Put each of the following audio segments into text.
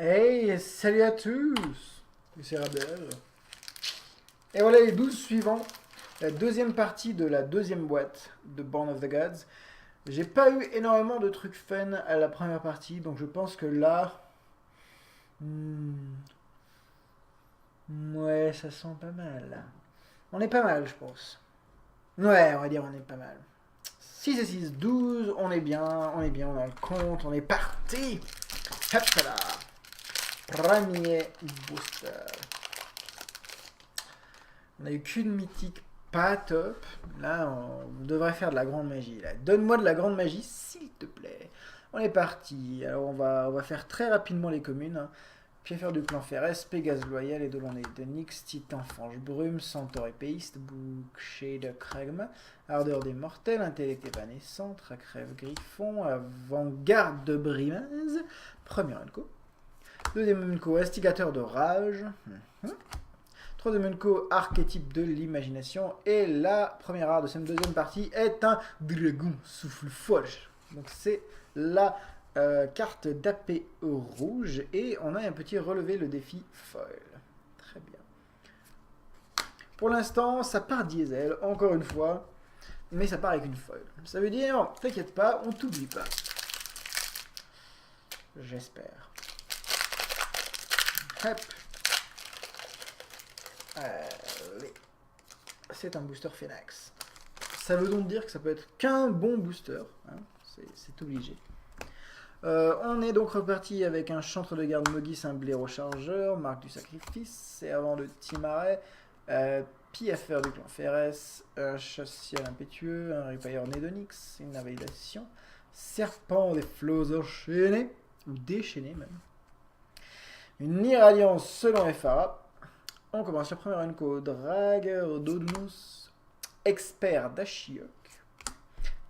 Hey, salut à tous! C'est Rabel. Et voilà les 12 suivants. La deuxième partie de la deuxième boîte de Born of the Gods. J'ai pas eu énormément de trucs fun à la première partie, donc je pense que là... ouais, ça sent pas mal là. On est pas mal, je pense. Ouais, on va dire on est pas mal. 6 et 6, 12, on est bien, on est bien, on a le compte, on est parti! Hop là! Premier booster. On a eu qu'une mythique pas top. Là, on devrait faire de la grande magie. Donne-moi de la grande magie, s'il te plaît. On est parti. Alors, on va faire très rapidement les communes. Hein. Pierre du clan Ferres, Pégase Loyal, Eidolon de Nyx, Titan Fange Brume, Centaure épéiste, Boucher de Kragma, Ardeur des Mortels, Intellect évanescent, Tracrève Griffon, Avant-garde de Brimaz, premier unco. Deuxième unco, Instigateur de Rage. Troisième unco, archétype de l'imagination. Et la première art de cette deuxième partie est un dragon souffle forge. Donc c'est la carte d'AP rouge. Et on a un petit relevé le défi foil. Très bien. Pour l'instant, ça part diesel, encore une fois. Mais ça part avec une foil. Ça veut dire, t'inquiète pas, on t'oublie pas. J'espère. Hop. Allez. C'est un booster Phoenix. Ça veut donc dire que ça peut être qu'un bon booster. Hein, c'est obligé. On est donc reparti avec un chantre de garde Mogis, un blaireau chargeur, marque du sacrifice, servant de Timaret, Piaffer du clan Ferres, un chassiel impétueux, un ripailleur né d'Onyx, une invalidation, serpent des flots enchaînés, ou déchaînés même, une irradiance selon Ephara. On commence le premier unco, dragueur d'Odnus, expert d'Ashiok,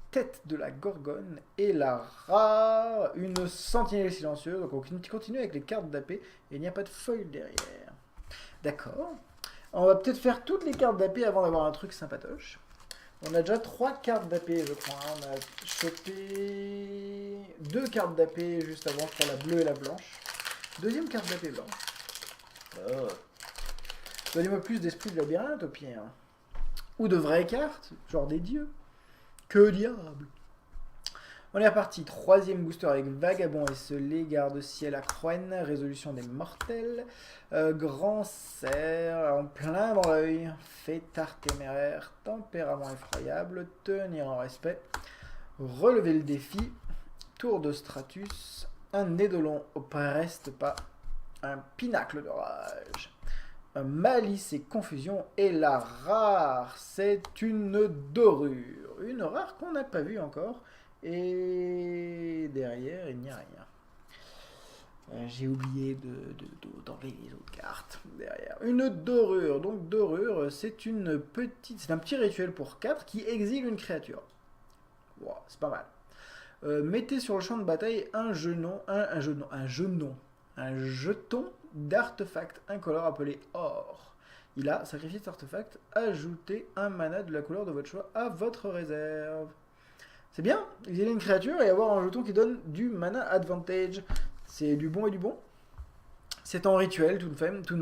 tête de la Gorgone et la rare, une sentinelle silencieuse. Donc on continue avec les cartes d'AP et il n'y a pas de foil derrière. D'accord. On va peut-être faire toutes les cartes d'AP avant d'avoir un truc sympatoche. On a déjà 3 cartes d'AP, je crois. On a chopé 2 cartes d'AP juste avant, je crois, la bleue et la blanche. Deuxième carte d'AP blanche. Oh. Donnez-moi plus d'esprit de labyrinthe au pire. Ou de vraies cartes, genre des dieux. Que diable. On est reparti. Troisième booster avec Vagabond esselé, Garde-ciel à Croen, Résolution des mortels, Grand cerf, en plein dans l'œil, Fêtard téméraire, Tempérament effroyable, Tenir en respect, Relever le défi, Tour de Stratus, un Eidolon au preste pas, un Pinacle de rage. Malice et confusion. Et la rare, c'est une dorure. Une rare qu'on n'a pas vue encore. Et derrière, il n'y a rien. J'ai oublié d'enlever les autres cartes derrière. Une dorure. Donc dorure, c'est un petit rituel pour 4 qui exile une créature. Wow, c'est pas mal. Mettez sur le champ de bataille un jeton d'artefact incolore appelé or. Il a sacrifié cet artefact, ajoutez un mana de la couleur de votre choix à votre réserve. C'est bien, exiler une créature et avoir un jeton qui donne du mana advantage. C'est du bon et du bon. C'est en rituel tout de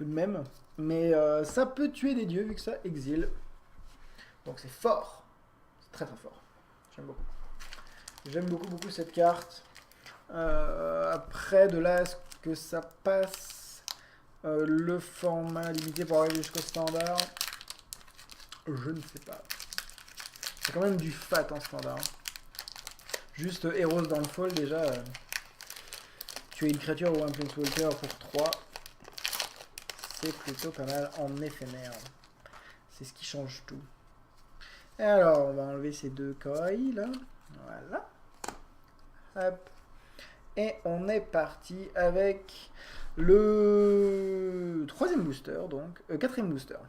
même. Mais ça peut tuer des dieux vu que ça exile. Donc c'est fort. C'est très très fort. J'aime beaucoup cette carte. Après, de là, est-ce que ça passe le format limité pour arriver jusqu'au standard? Je ne sais pas. C'est quand même du fat en standard. Juste Heroes dans le fall, déjà. Tuer une créature ou un Planeswalker pour 3. C'est plutôt pas mal en éphémère. C'est ce qui change tout. Et alors, on va enlever ces deux kawaii là. Voilà. Hop. Et on est parti avec le troisième booster, donc quatrième booster.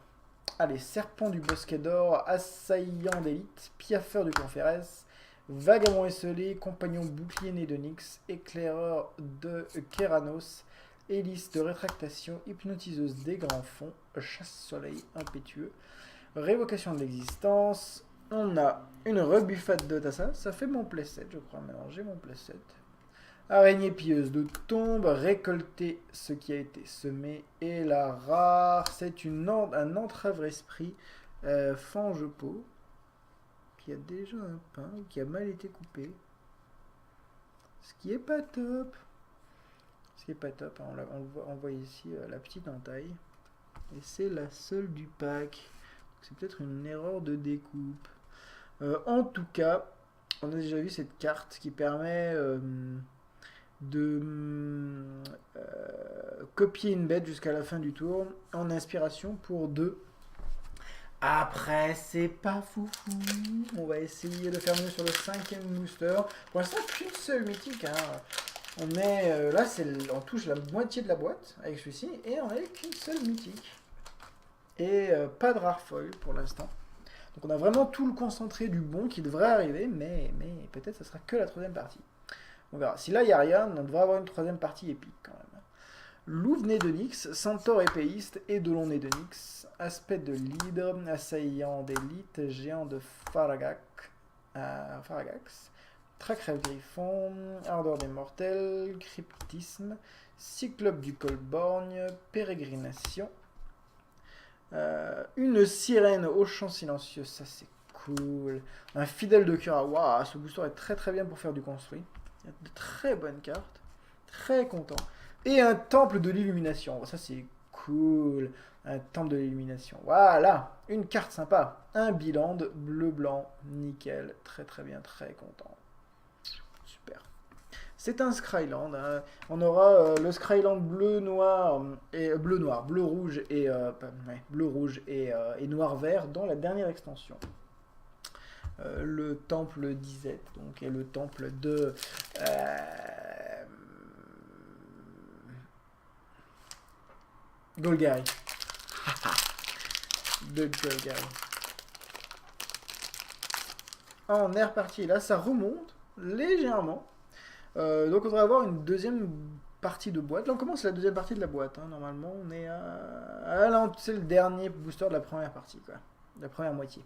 Allez, Serpent du Bosquet d'Or, Assaillant d'élite, Piaffeur du clan Ferres, Vagabond esselé, Compagnon bouclier né de Nyx, Éclaireur de Keranos, Hélice de rétractation, Hypnotiseuse des grands fonds, Chasse-soleil impétueux, Révocation de l'existence. On a une rebuffade de Tassa, ça fait mon playset, je crois. Maintenant, j'ai mon playset. Araignée pilleuse de tombes, récolter ce qui a été semé. Et la rare, c'est un entrave esprit, fange peau, qui a déjà un pain, qui a mal été coupé. Ce qui est pas top. Ce qui est pas top, hein. On voit ici la petite entaille. Et c'est la seule du pack. C'est peut-être une erreur de découpe. En tout cas, on a déjà vu cette carte qui permet de copier une bête jusqu'à la fin du tour en inspiration pour 2. Après, c'est pas foufou. On va essayer de faire mieux sur le 5e booster. Pour l'instant, qu'une seule mythique. Hein. On est là, on touche la moitié de la boîte avec celui-ci et on n'a qu'une seule mythique. Et pas de rare foil pour l'instant. Donc on a vraiment tout le concentré du bon qui devrait arriver, mais peut-être ça sera que la 3e partie. On verra. Si là il n'y a rien, on devrait avoir une 3e partie épique quand même. Louvre-nez de Nyx, Centaure épéiste et Dolon-nez de Nyx, aspect de l'hydre, assaillant d'élite, géant de Faragax, Trac-rêve griffon, ardeur des mortels, cryptisme, cyclope du colborgne, pérégrination, une sirène au chant silencieux, ça c'est cool, un fidèle de Cura, waouh, ce booster est très très bien pour faire du construit, il y a de très bonnes cartes, très content. Et un temple de l'illumination. Ça, c'est cool. Un temple de l'illumination. Voilà. Une carte sympa. Un bilan de bleu-blanc. Nickel. Très, très bien. Très content. Super. C'est un Scryland. Hein. On aura le Scryland bleu-noir et bleu-noir, bleu-rouge et bleu-rouge et noir-vert dans la dernière extension. Le temple d'Izet, donc, et le temple de... Golgari. De Golgari. On est reparti. Là, ça remonte légèrement. Donc, on devrait avoir une deuxième partie de boîte. Là, on commence la deuxième partie de la boîte. Hein. Normalement, on est à... là, c'est le dernier booster de la première partie. Quoi. De la première moitié.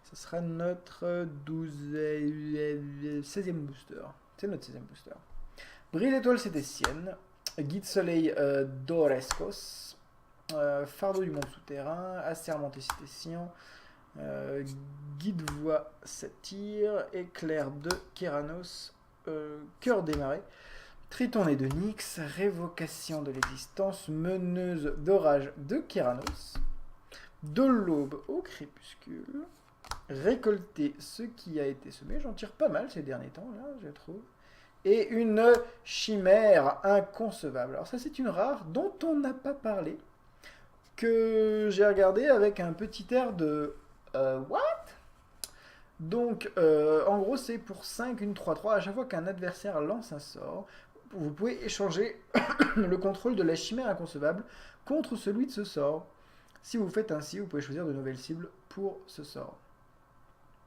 Ce sera notre 16e booster. C'est notre 16e booster. Brise étoile cétessienne. Guide soleil d'Orescos. Fardeau du monde souterrain, assermenté cététien, guide voix satyre, éclair de Kéranos, cœur des marais, triton-nez de Nyx, révocation de l'existence, meneuse d'orage de Kéranos, de l'aube au crépuscule, récolter ce qui a été semé, j'en tire pas mal ces derniers temps, là, je trouve. Et une chimère inconcevable. Alors ça c'est une rare dont on n'a pas parlé, que j'ai regardé avec un petit air de what? Donc en gros c'est pour 5 une 3-3 à chaque fois qu'un adversaire lance un sort, vous pouvez échanger le contrôle de la chimère inconcevable contre celui de ce sort. Si vous faites ainsi, vous pouvez choisir de nouvelles cibles pour ce sort.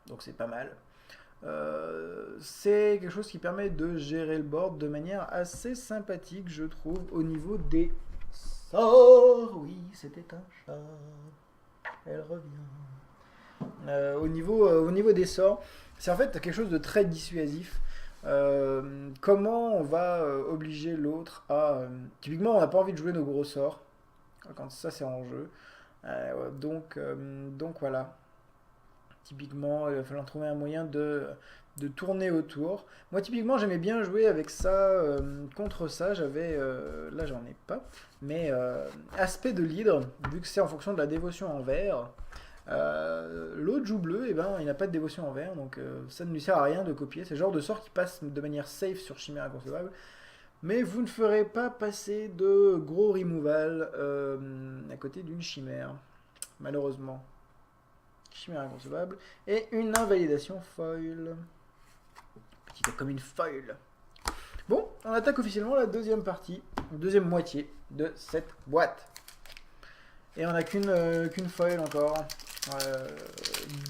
Donc c'est pas mal. C'est quelque chose qui permet de gérer le board de manière assez sympathique, je trouve, au niveau des sorts. Oui, c'était un chat. Elle revient. Au niveau des sorts, c'est en fait quelque chose de très dissuasif. Comment on va obliger l'autre à... typiquement, on n'a pas envie de jouer nos gros sorts quand ça c'est en jeu. Donc voilà. Typiquement, il va falloir trouver un moyen de tourner autour. Moi, typiquement, j'aimais bien jouer avec ça, contre ça. J'avais, là, j'en ai pas, mais aspect de l'hydre, vu que c'est en fonction de la dévotion en vert. L'autre joue bleu, et ben, il n'a pas de dévotion en vert, donc ça ne lui sert à rien de copier. C'est le genre de sort qui passe de manière safe sur Chimère Inconcevable. Mais vous ne ferez pas passer de gros removal à côté d'une chimère, malheureusement. Chimère inconcevable. Et une invalidation foil. Petite comme une foil. Bon, on attaque officiellement la deuxième partie, deuxième moitié de cette boîte. Et on n'a qu'une foil encore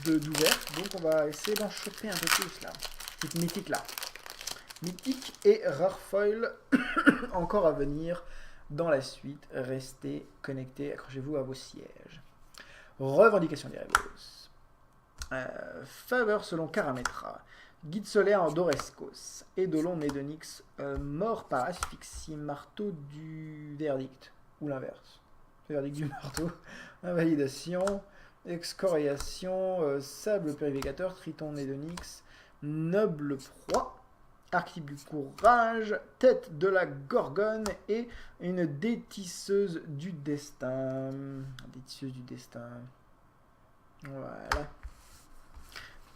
d'ouverte. Donc on va essayer d'en choper un peu plus là. Cette mythique là. Mythique et rare foil encore à venir dans la suite. Restez connectés, accrochez-vous à vos sièges. Revendication des règles. Faveur selon Karametra. Guide solaire en Doreskos. Eidolon Nédonix, mort par asphyxie, marteau du verdict. Ou l'inverse. Verdict du marteau. Invalidation. Excoriation. Sable purificateur. Triton Nédonix. Noble proie. Archétype du courage. Tête de la gorgone. Et une détisseuse du destin. Détisseuse du destin. Voilà.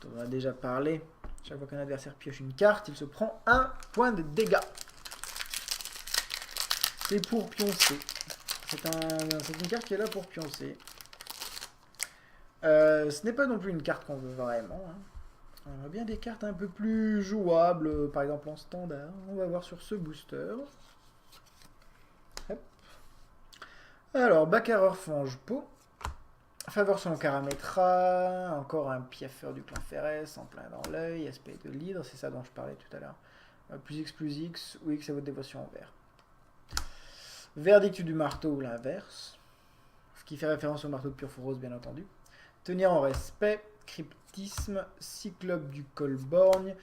On en a déjà parlé. Chaque fois qu'un adversaire pioche une carte, il se prend un point de dégâts. C'est pour pioncer. C'est une carte qui est là pour pioncer. Ce n'est pas non plus une carte qu'on veut vraiment. Hein. On a bien des cartes un peu plus jouables, par exemple en standard. On va voir sur ce booster. Hop. Alors, Bacareur Fange-Peau. Faveur selon Karametra, encore un piaffeur du clan Ferres, en plein dans l'œil, aspect de l'hydre, c'est ça dont je parlais tout à l'heure. Plus X ou X à votre dévotion en vert. Verdict du marteau ou l'inverse, ce qui fait référence au marteau de Purphoros bien entendu. Tenir en respect, cryptisme, cyclope du Colborgne,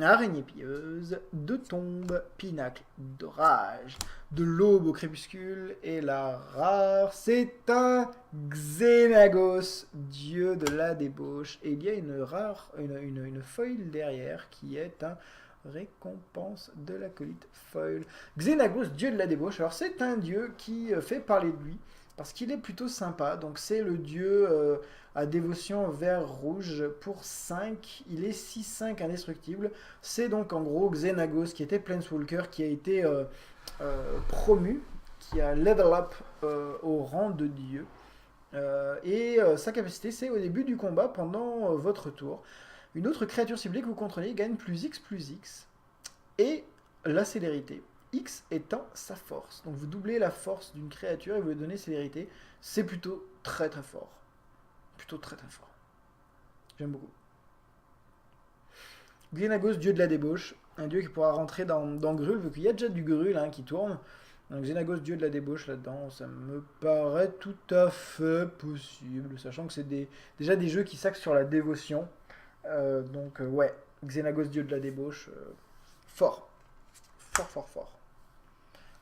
araignée pieuse, de tombe, pinacle d'orage, de l'aube au crépuscule, et la rare, c'est un Xenagos, dieu de la débauche. Et il y a une foil derrière qui est un récompense de l'acolyte foil. Xenagos, dieu de la débauche. Alors c'est un dieu qui fait parler de lui, parce qu'il est plutôt sympa. Donc c'est le dieu à dévotion vert rouge pour 5. Il est 6-5 indestructible. C'est donc en gros Xenagos qui était Planeswalker, qui a été promu, qui a level up au rang de dieu. Sa capacité, c'est au début du combat, pendant votre tour. Une autre créature ciblée que vous contrôlez gagne plus X. Et la célérité. X étant sa force. Donc vous doublez la force d'une créature et vous lui donnez célérité. C'est plutôt très très fort. Plutôt très très fort. J'aime beaucoup. Xenagos, dieu de la débauche. Un dieu qui pourra rentrer dans Grul, vu qu'il y a déjà du Grul hein, qui tourne. Donc Xenagos, dieu de la débauche là-dedans, ça me paraît tout à fait possible. Sachant que c'est déjà des jeux qui s'axent sur la dévotion. Ouais, Xenagos, dieu de la débauche, fort. Fort.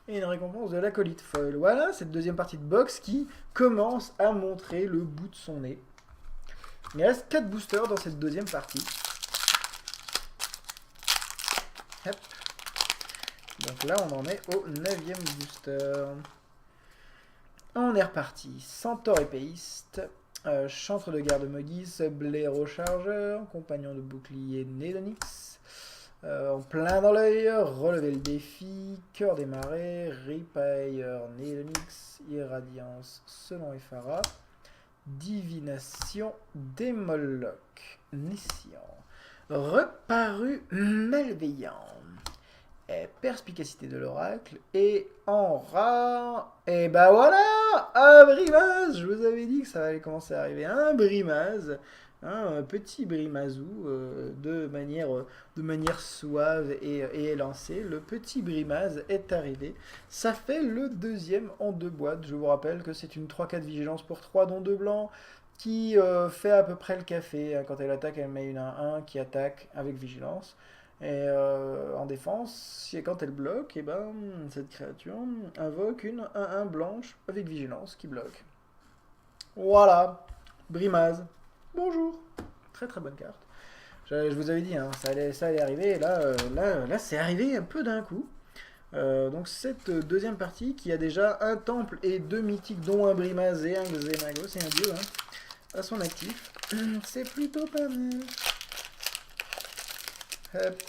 Et une récompense de l'acolyte foil. Voilà, cette deuxième partie de box qui commence à montrer le bout de son nez. Il reste 4 boosters dans cette deuxième partie. Hop. Donc là, on en est au 9e booster. On est reparti. Centaure épéiste, chantre de garde Mogis, blaireau chargeur, compagnon de bouclier Nédonix. En plein dans l'œil, relever le défi, cœur des marais, ripailleur Nédonix, irradiance selon Ephara, divination des Molochs, Nessian, reparu malveillant, perspicacité de l'oracle, et en rare, et bah voilà, un Brimaz. Je vous avais dit que ça allait commencer à arriver, un Brimaz. Un petit Brimazou de manière suave et élancée. Le petit Brimaz est arrivé. Ça fait le deuxième en 2 boîtes. Je vous rappelle que c'est une 3-4 vigilance pour 3 dont 2 blancs qui fait à peu près le café. Quand elle attaque, elle met une 1-1 qui attaque avec vigilance. Et en défense, quand elle bloque, et ben, cette créature invoque une 1-1 blanche avec vigilance qui bloque. Voilà, Brimaz. Bonjour. Très très bonne carte. Je vous avais dit, hein, ça allait arriver, et là c'est arrivé un peu d'un coup. Donc cette deuxième partie qui a déjà un temple et 2 mythiques, dont un Brimaz et un Xenagos et un dieu hein, à son actif. C'est plutôt pas mal. Hop.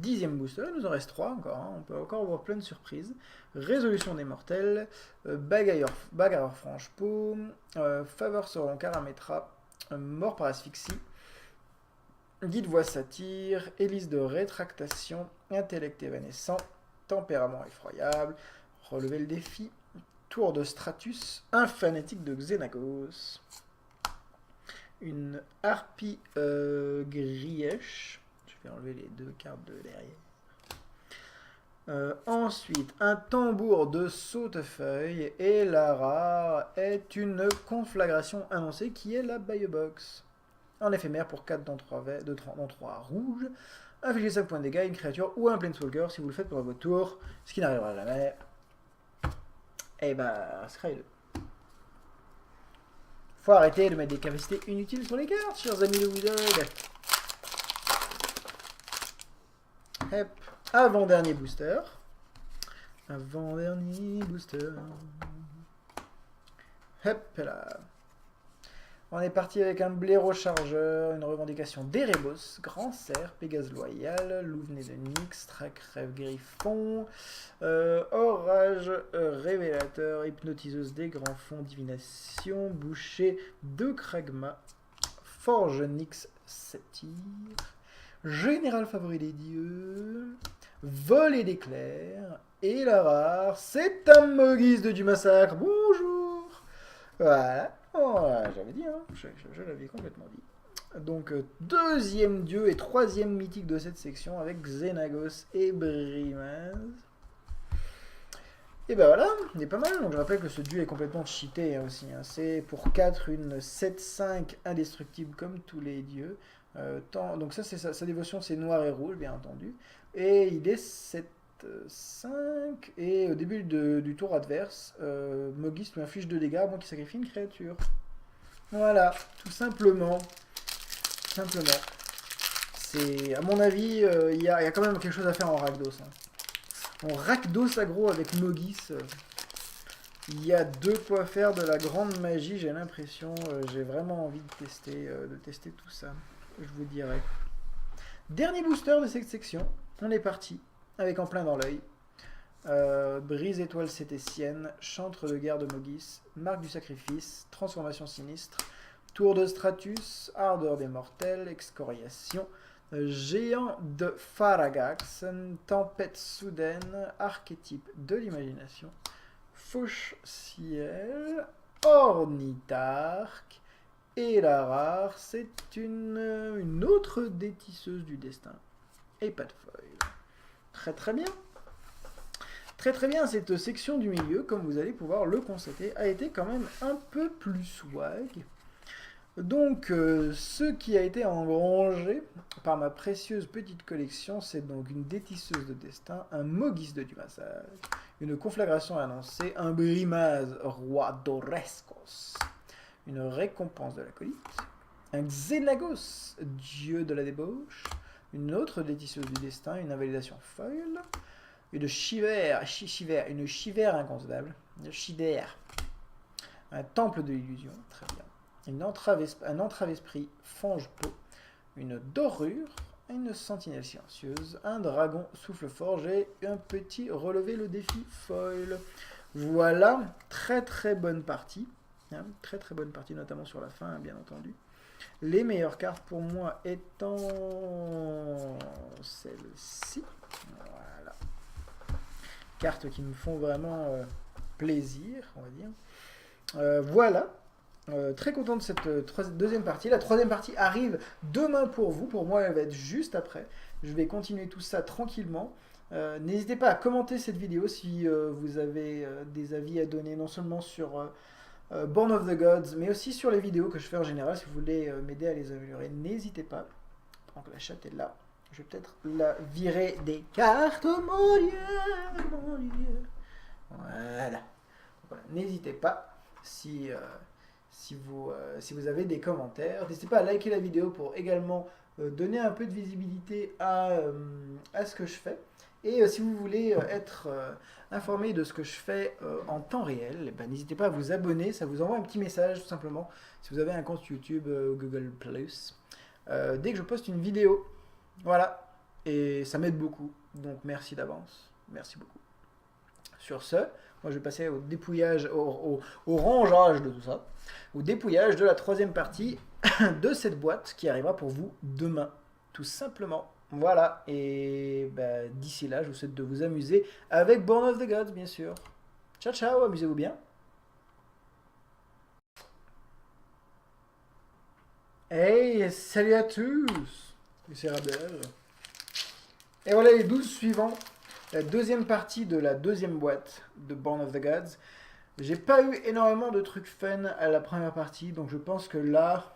10e booster, il nous en reste 3 encore, hein. On peut encore avoir plein de surprises. Résolution des mortels, bagarreur franche-peau, faveur selon Karametra, mort par asphyxie, guide voix satire, hélice de rétractation, intellect évanescent, tempérament effroyable, relever le défi, tour de Stratus, un fanatique de Xenagos, une harpie grièche. Je vais enlever les 2 cartes de derrière. Ensuite, un tambour de sautefeuille. Et la rare est une conflagration annoncée qui est la buy-a-box. en éphémère pour 4 dans 3, dans 3 rouges. Infligez 5 points de dégâts à une créature ou à un Planeswalker si vous le faites pendant votre tour, ce qui n'arrivera jamais. Et bah, scry-le. Faut arrêter de mettre des capacités inutiles sur les cartes, chers amis de Wizard. Hop, avant-dernier booster. Avant-dernier booster. Hop là. On est parti avec un blaireau chargeur, une revendication d'Erebos, Grand Cerf, Pégase Loyal, Louvenet de Nyx, Trac Rêve Griffon, Orage Révélateur, Hypnotiseuse des Grands Fonds, Divination, Boucher de Kragma, Forge Nyx Satyr, Général Favori des Dieux, Volée d'éclairs, et la rare, c'est un Mogis de du Massacre. Bonjour. Voilà. Oh, j'avais dit, hein. Je l'avais complètement dit. Donc, deuxième dieu et troisième mythique de cette section avec Xenagos et Brimaz. Et ben voilà, il est pas mal. Donc, je rappelle que ce dieu est complètement cheaté hein, aussi. Hein. C'est pour 4 une 7-5 indestructible comme tous les dieux. Donc, ça, c'est sa dévotion, c'est noir et rouge, bien entendu. Et il est 7-5. Et au début du tour adverse, Mogis lui inflige 2 dégâts avant qu'il sacrifie une créature. Voilà, tout simplement. C'est, à mon avis, il y a quand même quelque chose à faire en Rakdos. Hein. En Rakdos aggro avec Mogis, il y a de quoi faire de la grande magie, j'ai l'impression. J'ai vraiment envie de tester tout ça. Je vous dirai. Dernier booster de cette section. On est parti, avec en plein dans l'œil. Brise étoile cététienne, chantre de guerre de Mogis, marque du sacrifice, transformation sinistre, tour de Stratus, ardeur des mortels, excoriation, géant de Faragax, tempête soudaine, archétype de l'imagination, fauche ciel, ornitharque, et la rare, c'est une autre détisseuse du destin, et pas de foil. Très très bien. Très bien, cette section du milieu, comme vous allez pouvoir le constater, a été quand même un peu plus swag. Donc, ce qui a été engrangé par ma précieuse petite collection, c'est donc une détisseuse de destin, un Mogis de du massage, une conflagration annoncée, un Brimaz, roi d'Orescos, une récompense de l'acolyte, un Xenagos, dieu de la débauche, une autre détisseuse du destin, une invalidation foil, une une chivère inconcevable, une chidère, un temple de l'illusion, très bien, un entrave esprit fange peau, une dorure, une sentinelle silencieuse, un dragon souffle forge et un petit relevé le défi foil. Voilà, très bonne partie, hein, très bonne partie, notamment sur la fin, hein, bien entendu. Les meilleures cartes pour moi étant celle-ci. Voilà. Cartes qui me font vraiment plaisir, on va dire. Voilà. Très content de cette deuxième partie. La troisième partie arrive demain pour vous. Pour moi, elle va être juste après. Je vais continuer tout ça tranquillement. N'hésitez pas à commenter cette vidéo si vous avez des avis à donner, non seulement sur Born of the Gods, mais aussi sur les vidéos que je fais en général. Si vous voulez m'aider à les améliorer, n'hésitez pas. Donc la chatte est là. Je vais peut-être la virer des cartes. Mon Dieu. Voilà. N'hésitez pas si vous avez des commentaires. N'hésitez pas à liker la vidéo pour également donner un peu de visibilité à ce que je fais. Et si vous voulez être informé de ce que je fais en temps réel, ben, n'hésitez pas à vous abonner. Ça vous envoie un petit message tout simplement si vous avez un compte YouTube ou Google+. Dès que je poste une vidéo. Voilà. Et ça m'aide beaucoup. Donc merci d'avance. Merci beaucoup. Sur ce, moi je vais passer au dépouillage, au rangeage de tout ça. Au dépouillage de la troisième partie de cette boîte qui arrivera pour vous demain. Tout simplement. Voilà. Et bah, d'ici là, je vous souhaite de vous amuser avec Born of the Gods, bien sûr. Ciao, ciao. Amusez-vous bien. Hey, salut à tous. C'est Rabel. Et voilà les 12 suivants. La deuxième partie de la deuxième boîte de Born of the Gods. J'ai pas eu énormément de trucs fun à la première partie, donc je pense que là,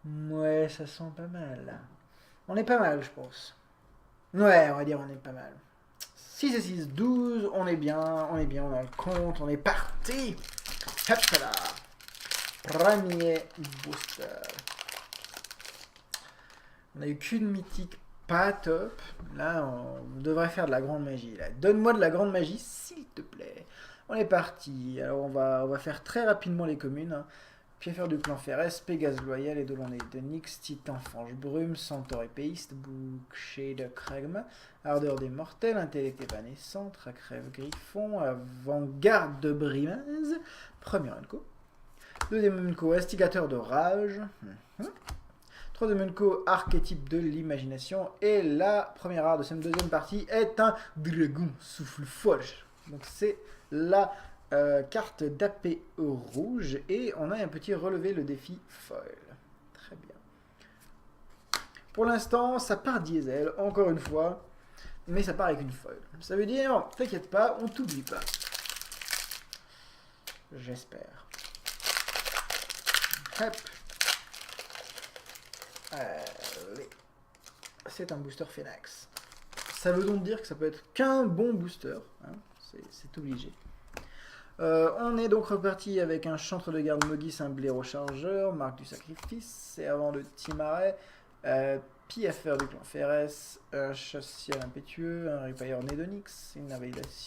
Ouais, ça sent pas mal, là. On est pas mal, je pense. Ouais, on va dire on est pas mal. 6 et 6, 12, on est bien, on a le compte, on est parti. Hop là. Premier booster. On a eu qu'une mythique pas top. Là, on devrait faire de la grande magie. Donne-moi de la grande magie, s'il te plaît. On est parti. Alors, on va faire très rapidement les communes. Hein. Pierre du clan Ferres, Pégase Loyal, Eidolon de Nyx, Titan Fange Brume, Centaure épéiste, Boucher de Kragma, Ardeur des Mortels, Intellect évanescent, Tracrève Griffon, Avant-garde de Brimaz, premier unco. Deuxième unco, Instigateur de Rage. Troisième unco, Archétype de l'imagination. Et la première art de cette deuxième partie est un Dragon Souffle Foge. Donc c'est la carte d'AP rouge et on a un petit relevé le défi foil. Très bien. Pour l'instant, ça part diesel, encore une fois, mais ça part avec une foil. Ça veut dire, t'inquiète pas, on t'oublie pas. J'espère. Hop. Allez. C'est un booster Phoenix. Ça veut donc dire que ça peut être qu'un bon booster. Hein, c'est obligé. On est donc reparti avec un chantre de garde Mogis, un blaireau chargeur, marque du sacrifice, servant de Timaret, Piaffer du clan Ferres, un chassier impétueux, un ripailleur né de Nyx, une invalidation.